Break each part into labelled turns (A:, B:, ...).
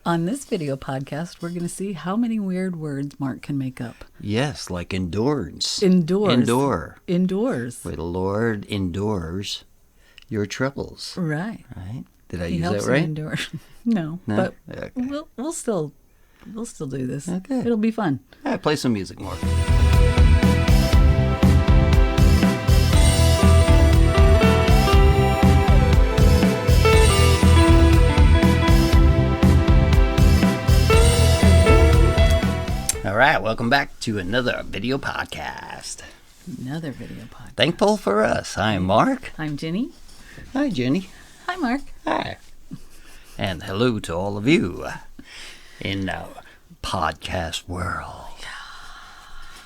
A: On this video podcast, we're going to see how many weird words Mark can make up.
B: Yes, like endurance.
A: Endures.
B: Endure.
A: Endures.
B: Where the Lord endures your troubles.
A: Right.
B: Right? Did I
A: He
B: use
A: helps
B: that right?
A: him endure. No,
B: No?
A: but
B: Okay.
A: we'll still do this.
B: Okay.
A: It'll be fun.
B: All right, play some music more. All right, welcome back to another video podcast.
A: Another video podcast.
B: Thankful for us. I'm Mark.
A: I'm Ginny.
B: Hi, Jenny.
A: Hi, Mark.
B: Hi. And hello to all of you in the podcast world.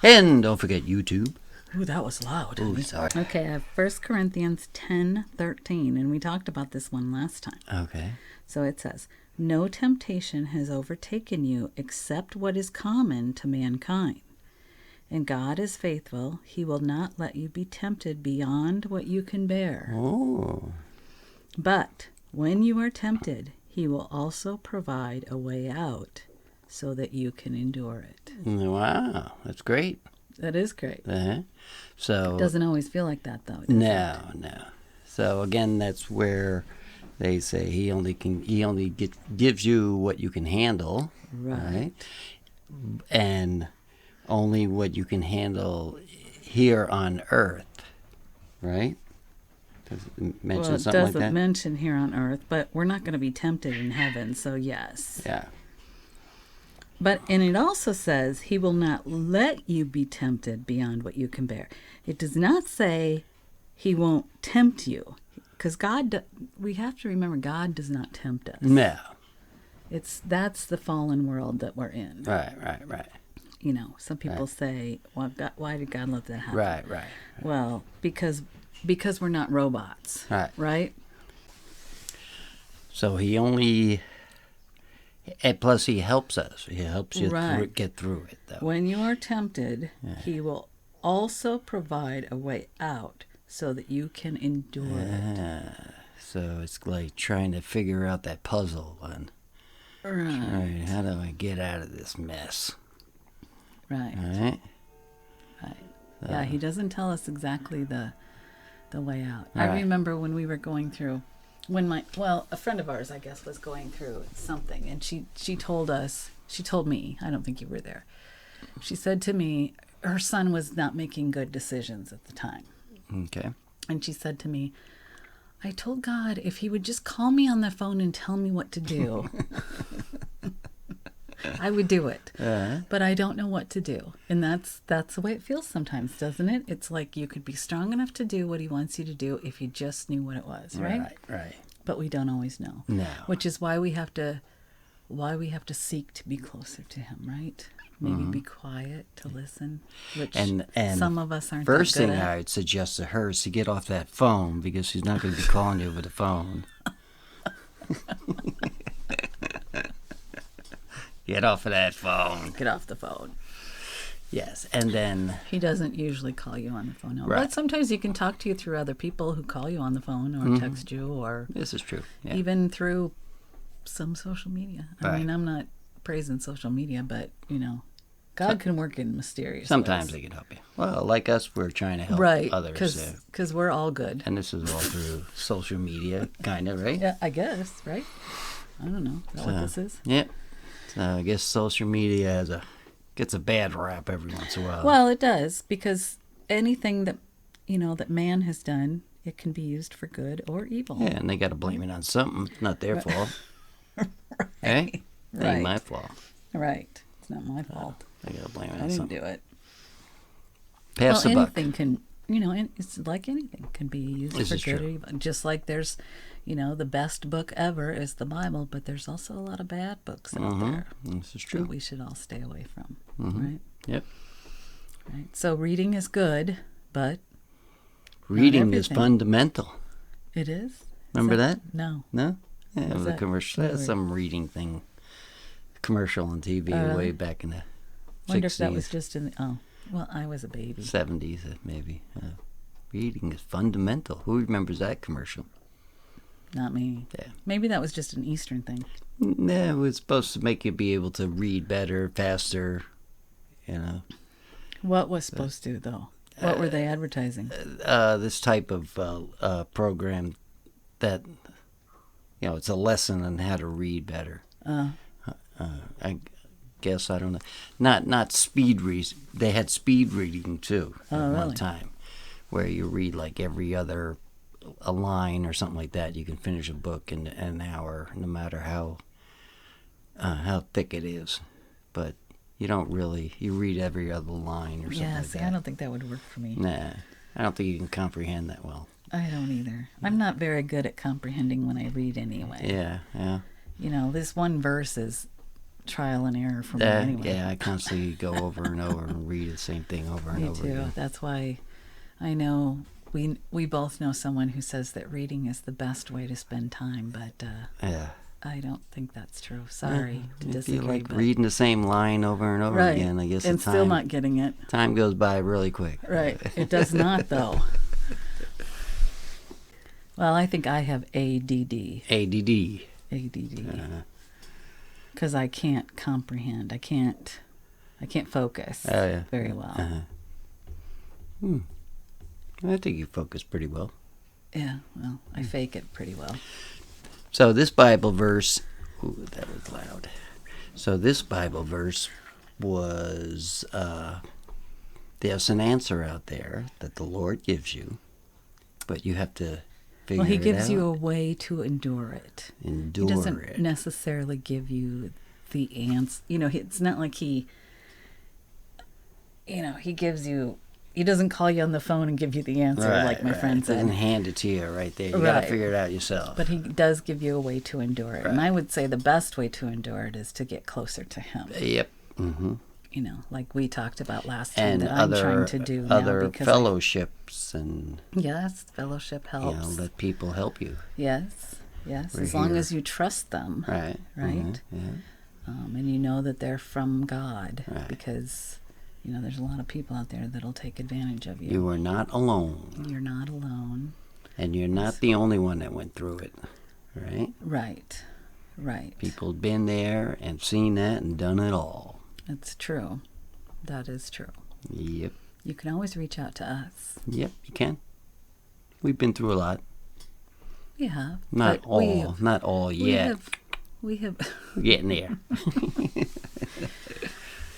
B: And don't forget YouTube.
A: Ooh, that was loud.
B: Ooh, sorry.
A: Okay, I have 1 Corinthians 10:13, and we talked about this one last time.
B: Okay.
A: So it says, "No temptation has overtaken you except what is common to mankind. And God is faithful. He will not let you be tempted beyond what you can bear.
B: Oh.
A: But when you are tempted, He will also provide a way out so that you can endure it."
B: Wow, that's great.
A: That is great.
B: So
A: Doesn't always feel like that, though. does it?
B: no. So again, that's where they say he only gives you what you can handle,
A: Right.
B: and only what you can handle here on Earth, right? Does it mention
A: Well, it
B: something like
A: doesn't
B: that?
A: mention here on earth, but we're not going to be tempted in heaven, so yes.
B: Yeah.
A: And it also says He will not let you be tempted beyond what you can bear. It does not say He won't tempt you, because we have to remember, God does not tempt us.
B: No.
A: That's the fallen world that we're in.
B: Right.
A: You know, some people say, "Well, why did God let that happen?"
B: Right.
A: Well, because we're not robots.
B: Right. So he only, and plus he helps us. He helps you get through it, though.
A: When you are tempted, He will also provide a way out so that you can endure it.
B: So it's like trying to figure out that puzzle one.
A: Right.
B: How do I get out of this mess?
A: Right.
B: Right.
A: Yeah, He doesn't tell us exactly the way out.
B: Right.
A: I remember when we were going through, a friend of ours, I guess, was going through something, and she told me, I don't think you were there. She said to me, her son was not making good decisions at the time.
B: Okay.
A: And she said to me, "I told God if He would just call me on the phone and tell me what to do, I would do it. But I don't know what to do." And that's the way it feels sometimes, doesn't it? It's like you could be strong enough to do what He wants you to do if you just knew what it was, right?
B: Right.
A: But we don't always know.
B: No.
A: Which is why we have to seek to be closer to Him, right? Maybe be quiet to listen, which
B: And
A: some of us aren't.
B: First
A: that good
B: thing
A: at.
B: I'd suggest to her is to get off that phone, because she's not going to be calling you over the phone. Get off of that phone.
A: Get off the phone.
B: Yes, and then
A: He doesn't usually call you on the phone. No.
B: Right.
A: But sometimes He can talk to you through other people who call you on the phone or text you, or
B: this is true. Yeah.
A: even through some social media. I mean, I'm not praising social media, but, God can work in mysterious
B: Sometimes
A: ways.
B: they can help you. Well, like us, we're trying to help
A: Right,
B: others.
A: because we're all good.
B: And this is all through social media, kind of, right?
A: Yeah, I guess, right? I don't know. Is that what this is?
B: Yeah. So I guess social media gets a bad rap every once in a while.
A: Well, it does, because anything that, that man has done, it can be used for good or evil.
B: Yeah, and they got to blame it on something. It's not their fault. Right? It ain't my fault.
A: Right. It's not my fault.
B: They got to blame it
A: I
B: on
A: didn't
B: something.
A: do it.
B: Pass the buck.
A: Anything can, it's like anything can be used
B: This
A: for
B: is
A: good
B: true.
A: or evil. Just like there's, the best book ever is the Bible, but there's also a lot of bad books out there
B: This is
A: that
B: true.
A: we should all stay away from, right?
B: Yep.
A: Right. So reading is good, but
B: Reading is
A: everything.
B: fundamental.
A: it is.
B: Remember that?
A: No.
B: No? Yeah, it was a
A: that?
B: commercial. That's some reading thing. Commercial on TV way back in the
A: Wonder
B: 60s.
A: if that was just in the, well, I was a baby.
B: 70s, maybe. Reading is fundamental. Who remembers that commercial?
A: Not me.
B: Yeah.
A: Maybe that was just an Eastern thing.
B: Yeah, it was supposed to make you be able to read better, faster,
A: What was supposed to, though? What were they advertising?
B: This type of program that, it's a lesson on how to read better. I guess, I don't know. Not speed reading. They had speed reading, too, at one
A: really?
B: time, where you read like every other a line or something like that. You can finish a book in an hour, no matter how thick it is. But you don't really, you read every other line or something like that.
A: I don't think that would work for me.
B: Nah, I don't think you can comprehend that well.
A: I don't either. I'm not very good at comprehending when I read anyway.
B: Yeah.
A: This one verse is trial and error for me anyway.
B: Yeah, I constantly go over and over and read the same thing over and over again.
A: Me too. That's why I know we both know someone who says that reading is the best way to spend time, but
B: Yeah.
A: I don't think that's true. Sorry to disagree.
B: If you like
A: but
B: reading the same line over and over
A: right.
B: again, I guess
A: and
B: the time,
A: still not getting it.
B: Time goes by really quick.
A: Right. It does not, though. Well, I think I have ADD.
B: ADD.
A: Because I can't comprehend. I can't focus very well.
B: I think you focus pretty well.
A: Yeah, well, I fake it pretty well.
B: So this Bible verse, ooh, that was loud. So this Bible verse was, there's an answer out there that the Lord gives you, but you have to figure it out.
A: Well, He gives you a way to endure it.
B: Endure it.
A: He doesn't necessarily give you the answer. It's not like He gives you. He doesn't call you on the phone and give you the answer, like my friend said.
B: He doesn't hand it to you right there. You got to figure it out yourself.
A: But He does give you a way to endure it. Right. And I would say the best way to endure it is to get closer to Him.
B: Yep. Mm-hmm.
A: Like we talked about last time, and that I'm trying to do now.
B: Other fellowships and...
A: Yes, fellowship helps.
B: Let people help you.
A: Yes, as long as you trust them.
B: Right.
A: Mm-hmm.
B: Yeah.
A: And you know that they're from God.
B: Right.
A: Because... there's a lot of people out there that'll take advantage of you.
B: You are not alone.
A: You're not alone.
B: And you're not the only one that went through it, right?
A: Right.
B: People have been there and seen that and done it all.
A: It's true. That is true.
B: Yep.
A: You can always reach out to us.
B: Yep, you can. We've been through a lot.
A: We have.
B: Not all yet.
A: We have.
B: We're getting there.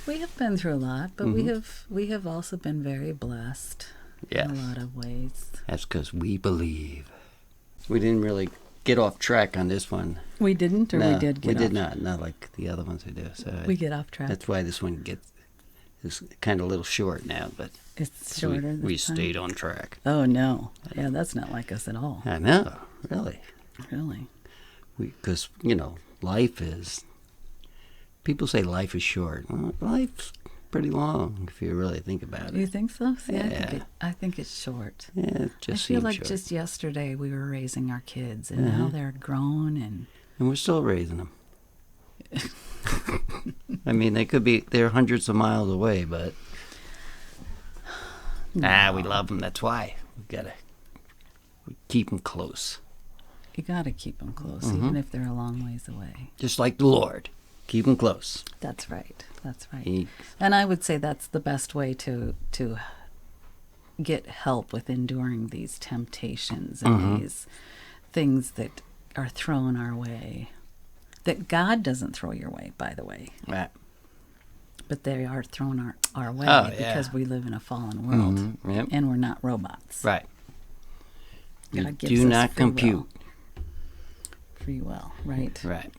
A: We have been through a lot, but we have also been very blessed in a lot of ways.
B: That's because we believe. We didn't really get off track on this one.
A: We didn't, or we did get off?
B: We did not like the other ones we do. So
A: we get off track.
B: That's why this one is kind of a little short now, but
A: it's shorter.
B: We stayed on track.
A: Oh no, yeah, that's not like us at all.
B: I know, really. Because life is. People say life is short. Well, life's pretty long if you really think about it.
A: You think so? See,
B: yeah.
A: I think it's short.
B: Yeah, it just
A: I feel like
B: short.
A: just yesterday we were raising our kids, and now they're grown, and
B: we're still raising them. I mean, they're hundreds of miles away, but we love them. That's why we keep them close.
A: You gotta keep them close, even if they're a long ways away.
B: Just like the Lord. Keep them close.
A: That's right. And I would say that's the best way to get help with enduring these temptations and these things that are thrown our way. That God doesn't throw your way, by the way.
B: Right.
A: But they are thrown our way because we live in a fallen world.
B: Yep.
A: And we're not robots.
B: Right.
A: God gives
B: do
A: us
B: not compute.
A: Free will, right?
B: Right.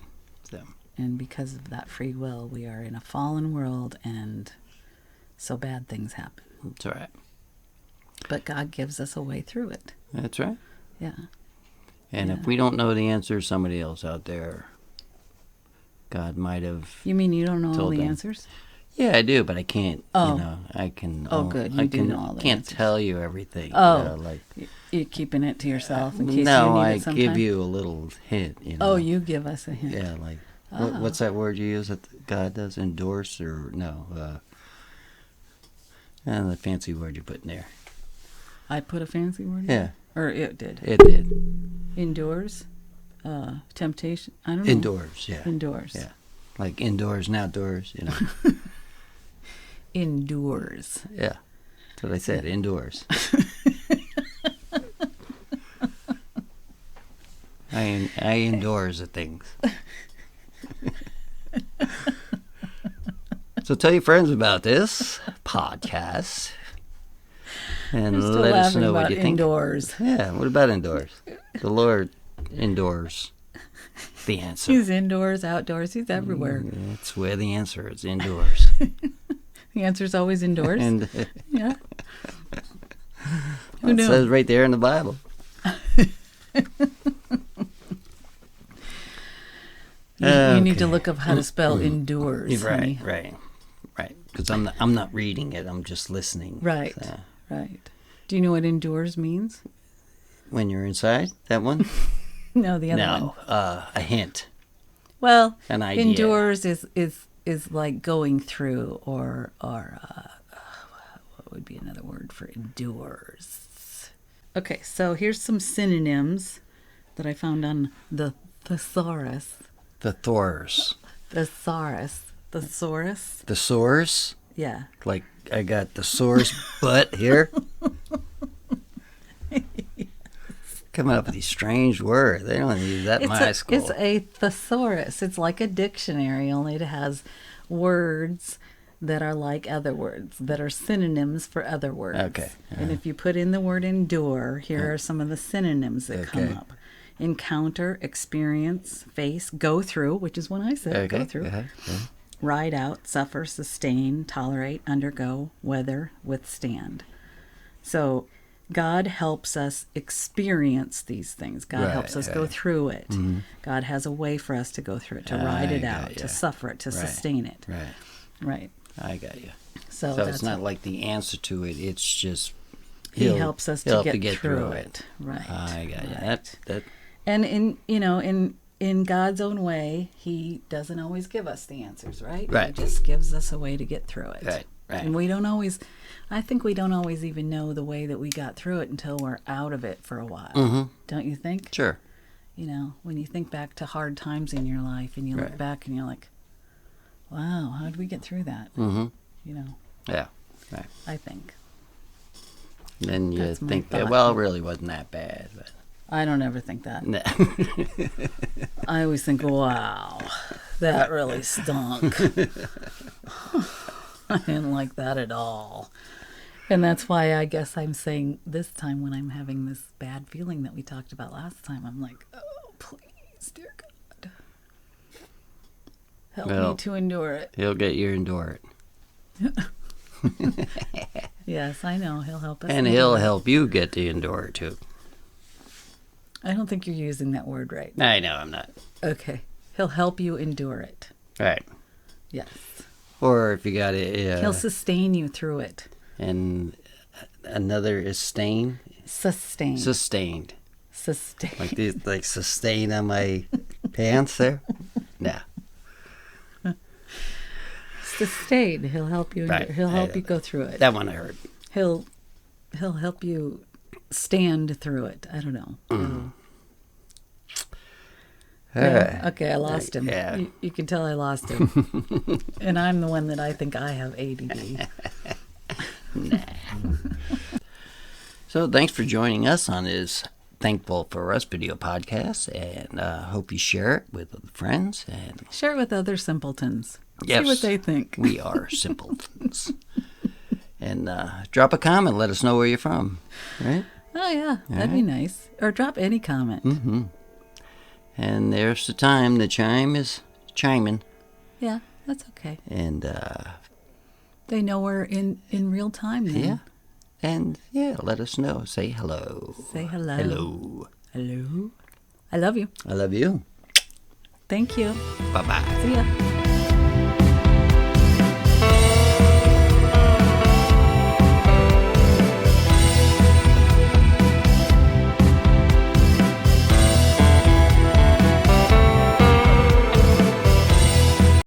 B: So.
A: And because of that free will, we are in a fallen world, and so bad things happen.
B: That's right.
A: But God gives us a way through it.
B: That's right.
A: Yeah.
B: And if we don't know the answer, somebody else out there, God might have.
A: You mean you don't know all the answers?
B: Yeah, I do, but I can't. I can.
A: Oh, good. You do know all the
B: can't
A: answers.
B: Tell you everything.
A: Oh, you're keeping it to yourself in case you need it sometime?
B: No, I give you a little hint.
A: Oh, you give us a hint.
B: Yeah, like. What's that word you use that God does? Endorse or no? The fancy word you put in there.
A: I put a fancy word in?
B: Yeah.
A: Or it did?
B: It did.
A: Endures? temptation. I don't know.
B: Indoors, yeah.
A: Indoors.
B: Yeah. Like indoors and outdoors, you know.
A: Endures.
B: Yeah. That's what I said, indoors. I endorse the things. So tell your friends about this podcast. And
A: We're still
B: let us
A: laughing
B: know
A: about
B: what you think.
A: indoors.
B: Yeah, what about indoors? The Lord indoors. The answer.
A: He's indoors, outdoors. He's everywhere.
B: That's where the answer is, indoors.
A: The answer's always indoors.
B: And
A: Yeah. Who
B: it
A: knew?
B: says right there in the Bible.
A: You need to
B: Okay.
A: look up how to spell endures, honey.
B: Right. Because I'm not reading it. I'm just listening.
A: Right.
B: So,
A: Right. Do you know what endures means?
B: when you're inside, that one?
A: No, the other one.
B: No. A hint.
A: Well,
B: An idea.
A: endures is like going through, or what would be another word for endures? Okay, so here's some synonyms that I found on the thesaurus.
B: The Thors.
A: Thesaurus. Thesaurus?
B: The source.
A: Yeah.
B: Like I got the source butt here. Coming up with these strange words. They don't use that in my school.
A: It's a thesaurus. It's like a dictionary, only it has words that are like other words, that are synonyms for other words.
B: Okay.
A: And if you put in the word endure, here are some of the synonyms that come
B: Okay.
A: up. Encounter, experience, face, go through, which is what I said,
B: Okay.
A: go through.
B: Uh-huh. Yeah.
A: Ride out, suffer, sustain, tolerate, undergo, weather, withstand. So God helps us experience these things. God
B: Right,
A: helps us go
B: right.
A: through it.
B: Mhm.
A: God has a way for us to go through it, to ride it
B: I
A: out,
B: got
A: to
B: ya.
A: suffer it, to
B: Right.
A: sustain it.
B: Right.
A: Right.
B: I got you.
A: So,
B: So
A: that's
B: it's not like the answer to it. It's just
A: he helps us
B: he'll
A: to
B: help
A: get through it. Right.
B: I got you.
A: Right.
B: That
A: And in God's own way, he doesn't always give us the answers, right?
B: Right.
A: He just gives us a way to get through it.
B: Right.
A: And we don't always, I think we don't always even know the way that we got through it until we're out of it for a while.
B: Mm-hmm.
A: Don't you think?
B: Sure.
A: You know, when you think back to hard times in your life and you look
B: Right.
A: back and you're like, wow, how did we get through that?
B: Mm-hmm.
A: You know,
B: Yeah. Right.
A: I think.
B: Then you
A: That's my
B: think that,
A: thought.
B: well, it really wasn't that bad. But
A: I don't ever think that.
B: no.
A: I always think, wow, that really stunk. I didn't like that at all. And that's why I guess I'm saying this time when I'm having this bad feeling that we talked about last time, I'm like, oh, please, dear God, help
B: Well,
A: me to endure it.
B: He'll get you to endure it.
A: Yes, I know. He'll help us.
B: And
A: endure
B: he'll
A: it.
B: help you get to endure it too.
A: I don't think you're using that word right.
B: I know I'm not.
A: Okay. He'll help you endure it.
B: Right.
A: Yes.
B: Or if you got it,
A: He'll sustain you through it.
B: and another is stain.
A: Sustain.
B: Sustained.
A: Sustain.
B: Like these, like sustain on my pants there. Nah.
A: Sustain. He'll help you. Endure.
B: Right.
A: He'll help you go through it.
B: That one I heard.
A: He'll help you stand through it. I don't know. Yeah, okay, I lost him.
B: Yeah.
A: You can tell I lost him. And I'm the one that I think I have ADD.
B: So thanks for joining us on this Thankful for Us video podcast, and hope you share it with friends. And
A: Share it with other simpletons.
B: Yes.
A: See what they think.
B: we are simpletons. And drop a comment. Let us know where you're from. Right?
A: Oh, yeah. That'd be nice. Or drop any comment.
B: Mm-hmm. And there's the time. The chime is chiming.
A: Yeah, that's okay.
B: And
A: They know we're in real time then.
B: yeah. And yeah, let us know. Say hello.
A: Say hello.
B: Hello.
A: Hello. I love you.
B: I love you.
A: Thank you.
B: Bye-bye.
A: See ya.